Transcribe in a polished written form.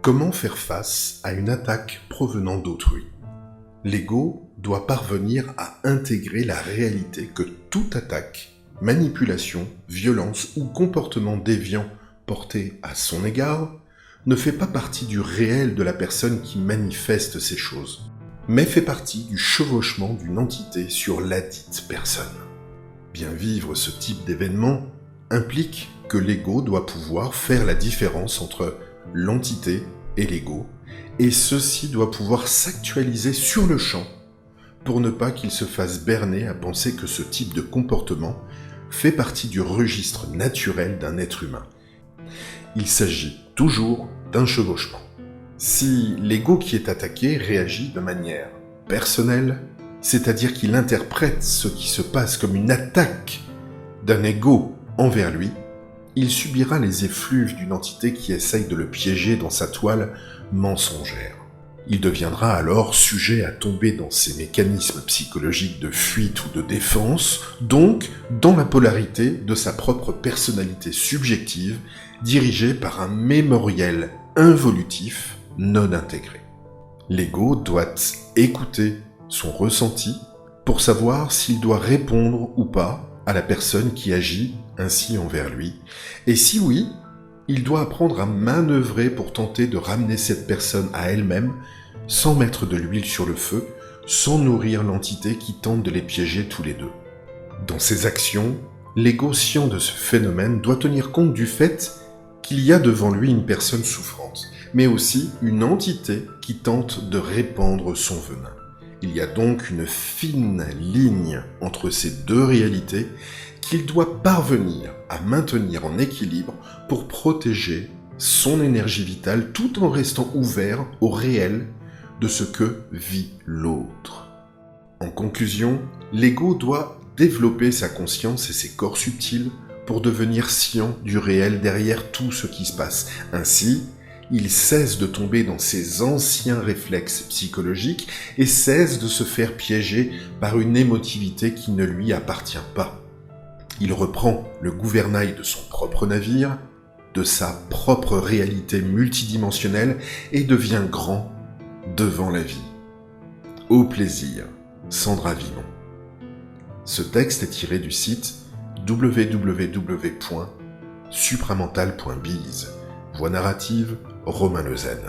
Comment faire face à une attaque provenant d'autrui? L'ego doit parvenir à intégrer la réalité que toute attaque, manipulation, violence ou comportement déviant porté à son égard ne fait pas partie du réel de la personne qui manifeste ces choses, mais fait partie du chevauchement d'une entité sur ladite personne. Bien vivre ce type d'événement implique que l'ego doit pouvoir faire la différence entre l'entité et l'ego, et ceci doit pouvoir s'actualiser sur le champ pour ne pas qu'il se fasse berner à penser que ce type de comportement fait partie du registre naturel d'un être humain. Il s'agit toujours d'un chevauchement. Si l'ego qui est attaqué réagit de manière personnelle, c'est-à-dire qu'il interprète ce qui se passe comme une attaque d'un ego envers lui, il subira les effluves d'une entité qui essaye de le piéger dans sa toile mensongère. Il deviendra alors sujet à tomber dans ces mécanismes psychologiques de fuite ou de défense, donc dans la polarité de sa propre personnalité subjective, dirigée par un mémoriel involutif non intégré. L'ego doit écouter son ressenti pour savoir s'il doit répondre ou pas à la personne qui agit ainsi envers lui, et si oui, il doit apprendre à manœuvrer pour tenter de ramener cette personne à elle-même, sans mettre de l'huile sur le feu, sans nourrir l'entité qui tente de les piéger tous les deux. Dans ses actions, l'ego scient de ce phénomène doit tenir compte du fait qu'il y a devant lui une personne souffrante, mais aussi une entité qui tente de répandre son venin. Il y a donc une fine ligne entre ces deux réalités qu'il doit parvenir à maintenir en équilibre pour protéger son énergie vitale tout en restant ouvert au réel de ce que vit l'autre. En conclusion, l'ego doit développer sa conscience et ses corps subtils pour devenir scient du réel derrière tout ce qui se passe. Ainsi, il cesse de tomber dans ses anciens réflexes psychologiques et cesse de se faire piéger par une émotivité qui ne lui appartient pas. Il reprend le gouvernail de son propre navire, de sa propre réalité multidimensionnelle et devient grand devant la vie. Au plaisir, Sandra Vimon. Ce texte est tiré du site www.supramental.biz. Voix narrative, Romain Lezen.